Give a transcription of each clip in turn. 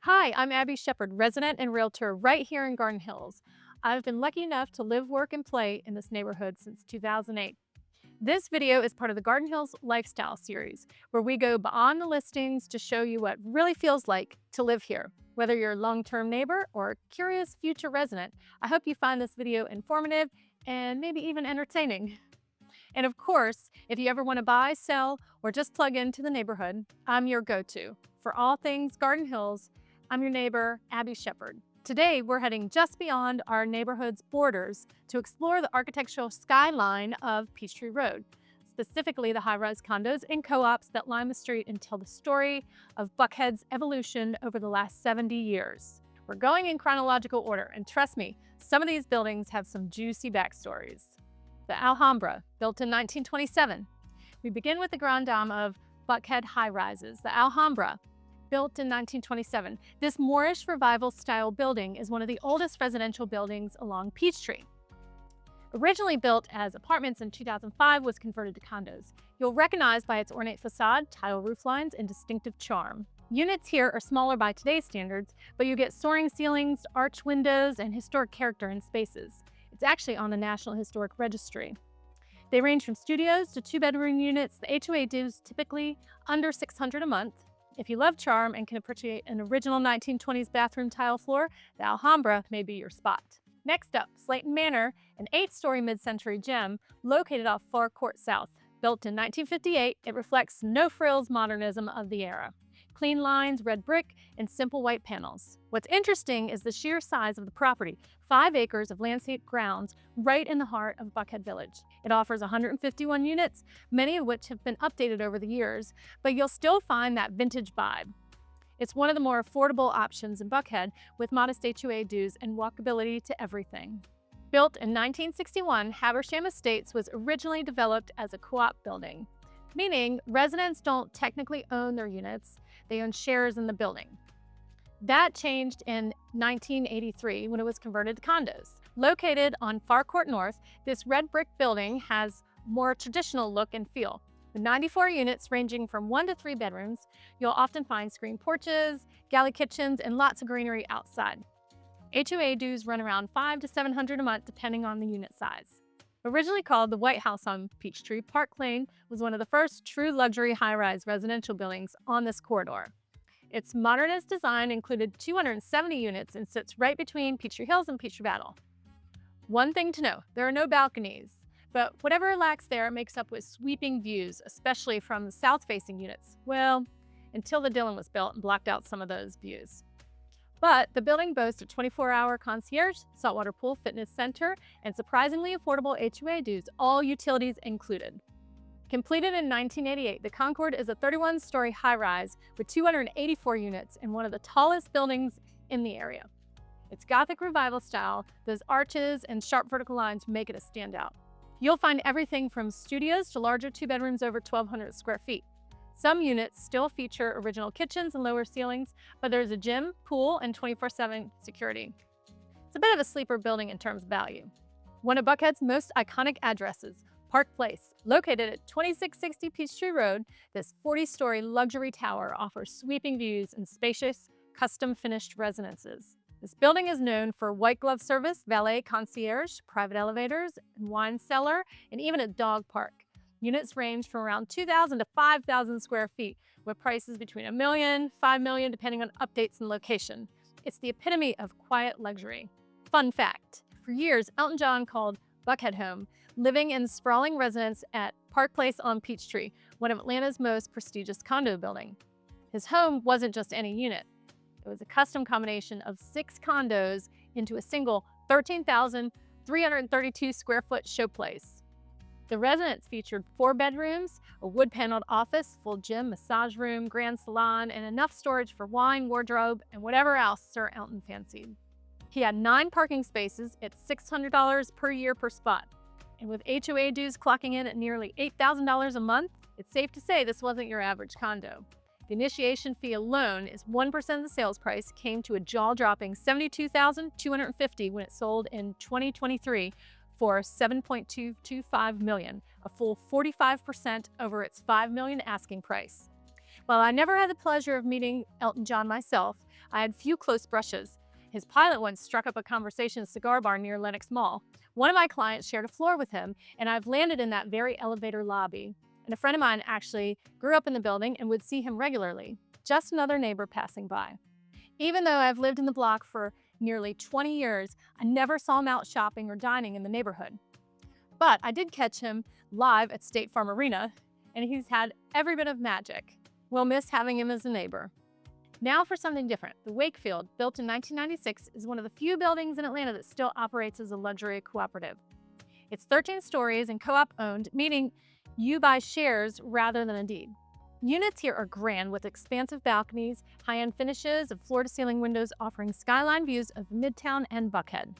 Hi, I'm Abbie Shepherd, resident and realtor right here in Garden Hills. I've been lucky enough to live, work, and play in this neighborhood since 2008. This video is part of the Garden Hills Lifestyle series, where we go beyond the listings to show you what really feels like to live here. Whether you're a long-term neighbor or a curious future resident, I hope you find this video informative and maybe even entertaining. And of course, if you ever want to buy, sell, or just plug into the neighborhood, I'm your go-to. For all things Garden Hills, I'm your neighbor, Abbie Shepherd. Today, we're heading just beyond our neighborhood's borders to explore the architectural skyline of Peachtree Road, specifically the high-rise condos and co-ops that line the street and tell the story of Buckhead's evolution over the last 70 years. We're going in chronological order, and trust me, some of these buildings have some juicy backstories. The Alhambra, built in 1927. We begin with the grand dame of Buckhead high-rises, the Alhambra, built in 1927. This Moorish revival-style building is one of the oldest residential buildings along Peachtree. Originally built as apartments in 2005, was converted to condos. You'll recognize by its ornate facade, tile roof lines, and distinctive charm. Units here are smaller by today's standards, but you get soaring ceilings, arch windows, and historic character in spaces. It's actually on the National Historic Registry. They range from studios to two-bedroom units. The HOA dues typically under $600 a month. If you love charm and can appreciate an original 1920s bathroom tile floor, the Alhambra may be your spot. Next up, Slaton Manor, an 8-story mid-century gem located off Far Court South. Built in 1958, it reflects no-frills modernism of the era. Clean lines, red brick, and simple white panels. What's interesting is the sheer size of the property, 5 acres of landscaped grounds right in the heart of Buckhead Village. It offers 151 units, many of which have been updated over the years, but you'll still find that vintage vibe. It's one of the more affordable options in Buckhead, with modest HOA dues and walkability to everything. Built in 1961, Habersham Estates was originally developed as a co-op building, meaning residents don't technically own their units, they own shares in the building. That changed in 1983 when it was converted to condos. Located on Far Court North, this red brick building has more traditional look and feel. With 94 units ranging from 1 to 3 bedrooms, you'll often find screened porches, galley kitchens, and lots of greenery outside. HOA dues run around $500 to $700 a month depending on the unit size. Originally called the White House on Peachtree, Park Lane was one of the first true luxury high-rise residential buildings on this corridor. Its modernist design included 270 units and sits right between Peachtree Hills and Peachtree Battle. One thing to know, there are no balconies, but whatever lacks there makes up with sweeping views, especially from the south-facing units. Well, until the Dillon was built and blocked out some of those views. But the building boasts a 24-hour concierge, saltwater pool, fitness center, and surprisingly affordable HOA dues, all utilities included. Completed in 1988, the Concord is a 31-story high-rise with 284 units and one of the tallest buildings in the area. Its Gothic revival style, those arches and sharp vertical lines make it a standout. You'll find everything from studios to larger 2 bedrooms over 1,200 square feet. Some units still feature original kitchens and lower ceilings, but there's a gym, pool, and 24/7 security. It's a bit of a sleeper building in terms of value. One of Buckhead's most iconic addresses, Park Place. Located at 2660 Peachtree Road, this 40-story luxury tower offers sweeping views and spacious, custom-finished residences. This building is known for white glove service, valet concierge, private elevators, wine cellar, and even a dog park. Units range from around 2,000 to 5,000 square feet, with prices between $1 million, $5 million, depending on updates and location. It's the epitome of quiet luxury. Fun fact, for years, Elton John called Buckhead home, living in sprawling residence at Park Place on Peachtree, one of Atlanta's most prestigious condo building. His home wasn't just any unit. It was a custom combination of 6 condos into a single 13,332 square foot showplace. The residence featured 4 bedrooms, a wood-paneled office, full gym, massage room, grand salon, and enough storage for wine, wardrobe, and whatever else Sir Elton fancied. He had 9 parking spaces at $600 per year per spot. And with HOA dues clocking in at nearly $8,000 a month, it's safe to say this wasn't your average condo. The initiation fee alone is 1% of the sales price, came to a jaw-dropping $72,250 when it sold in 2023 for $7.225 million, a full 45% over its $5 million asking price. While I never had the pleasure of meeting Elton John myself, I had few close brushes. His pilot once struck up a conversation at a cigar bar near Lenox Mall. One of my clients shared a floor with him, and I've landed in that very elevator lobby. And a friend of mine actually grew up in the building and would see him regularly. Just another neighbor passing by. Even though I've lived in the block for nearly 20 years, I never saw him out shopping or dining in the neighborhood. But I did catch him live at State Farm Arena, and he's had every bit of magic. We'll miss having him as a neighbor. Now for something different. The Wakefield, built in 1996, is one of the few buildings in Atlanta that still operates as a luxury cooperative. It's 13 stories and co-op owned, meaning you buy shares rather than a deed. Units here are grand with expansive balconies, high-end finishes, and floor-to-ceiling windows offering skyline views of Midtown and Buckhead.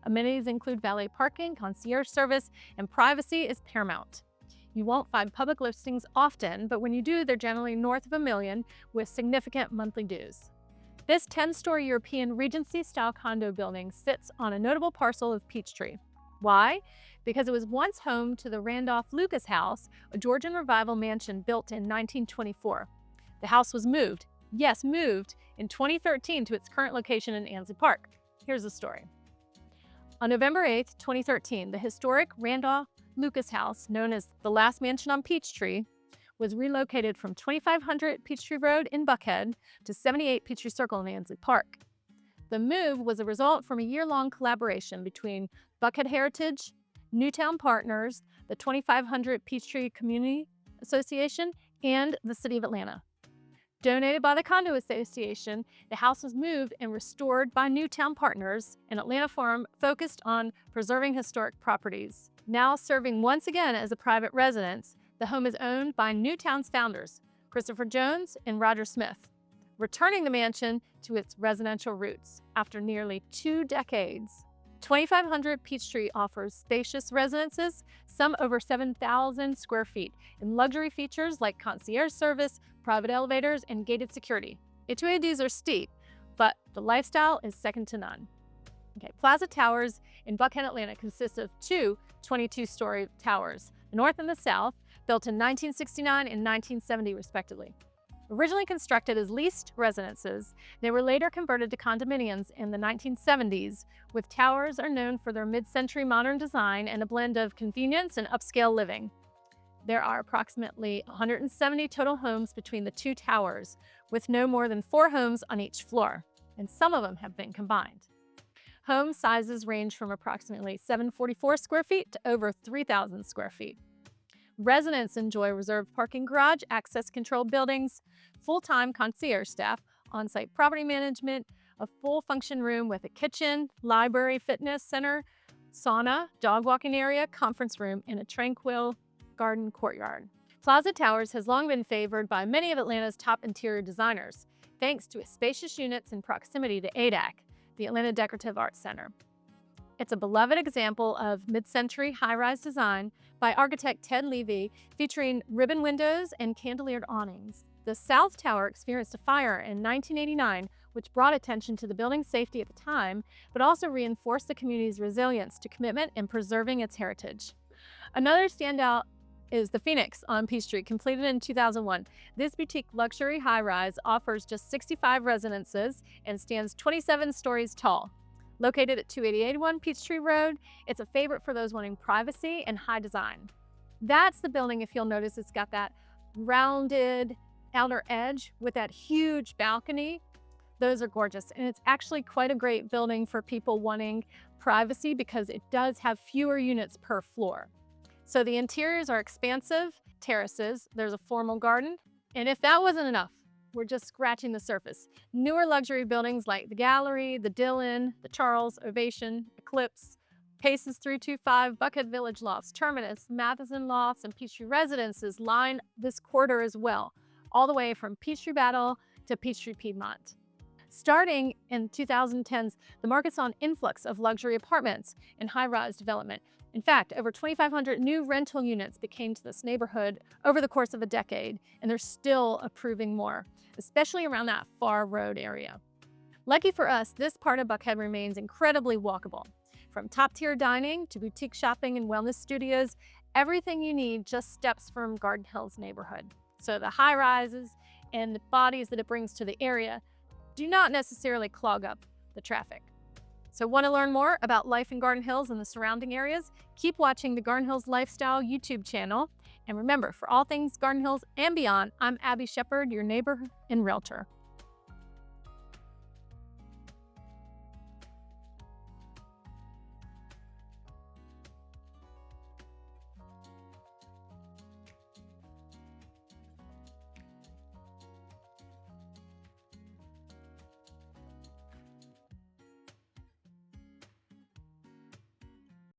Amenities include valet parking, concierge service, and privacy is paramount. You won't find public listings often, but when you do, they're generally north of $1 million with significant monthly dues. This 10-story European Regency-style condo building sits on a notable parcel of Peachtree. Why? Because it was once home to the Randolph Lucas House, a Georgian revival mansion built in 1924. The house was moved in 2013 to its current location in Ansley Park. Here's the story. On November 8, 2013, the historic Randolph Lucas House, known as the last mansion on Peachtree, was relocated from 2500 Peachtree Road in Buckhead to 78 Peachtree Circle in Ansley Park. The move was a result from a year-long collaboration between Buckhead Heritage, Newtown Partners, the 2500 Peachtree Community Association, and the City of Atlanta. Donated by the Condo Association, the house was moved and restored by Newtown Partners, an Atlanta firm focused on preserving historic properties. Now serving once again as a private residence, the home is owned by Newtown's founders, Christopher Jones and Roger Smith, returning the mansion to its residential roots after nearly 2 decades. 2500 Peachtree offers spacious residences, some over 7,000 square feet, and luxury features like concierge service, private elevators, and gated security. HOA dues are steep, but the lifestyle is second to none. Plaza Towers in Buckhead, Atlanta consists of two 22-story towers, the north and the south, built in 1969 and 1970 respectively. Originally constructed as leased residences, they were later converted to condominiums in the 1970s, with towers are known for their mid-century modern design and a blend of convenience and upscale living. There are approximately 170 total homes between the two towers, with no more than 4 homes on each floor, and some of them have been combined. Home sizes range from approximately 744 square feet to over 3,000 square feet. Residents enjoy reserved parking garage, access control buildings, full-time concierge staff, on-site property management, a full function room with a kitchen, library, fitness center, sauna, dog walking area, conference room, and a tranquil garden courtyard. Plaza Towers has long been favored by many of Atlanta's top interior designers, thanks to its spacious units in proximity to ADAC, the Atlanta Decorative Arts Center. It's a beloved example of mid-century high-rise design by architect Ted Levy, featuring ribbon windows and cantilevered awnings. The South Tower experienced a fire in 1989, which brought attention to the building's safety at the time, but also reinforced the community's resilience to commitment in preserving its heritage. Another standout is the Phoenix on Peachtree, completed in 2001. This boutique luxury high-rise offers just 65 residences and stands 27 stories tall. Located at 2881 Peachtree Road, it's a favorite for those wanting privacy and high design. That's the building, if you'll notice, it's got that rounded outer edge with that huge balcony. Those are gorgeous, and it's actually quite a great building for people wanting privacy because it does have fewer units per floor. So the interiors are expansive, terraces, there's a formal garden, and if that wasn't enough, we're just scratching the surface. Newer luxury buildings like the Gallery, the Dillon, the Charles, Ovation, Eclipse, Paces 325, Buckhead Village Lofts, Terminus, Matheson Lofts, and Peachtree Residences line this corridor as well, all the way from Peachtree Battle to Peachtree Piedmont. Starting in 2010s, the market saw an influx of luxury apartments and high-rise development. In fact, over 2,500 new rental units became to this neighborhood over the course of a decade, and they're still approving more, especially around that Far Road area. Lucky for us, this part of Buckhead remains incredibly walkable. From top-tier dining to boutique shopping and wellness studios, everything you need just steps from Garden Hills neighborhood. So the high-rises and the bodies that it brings to the area do not necessarily clog up the traffic. So want to learn more about life in Garden Hills and the surrounding areas? Keep watching the Garden Hills Lifestyle YouTube channel. And remember, for all things Garden Hills and beyond, I'm Abbie Shepherd, your neighbor and realtor.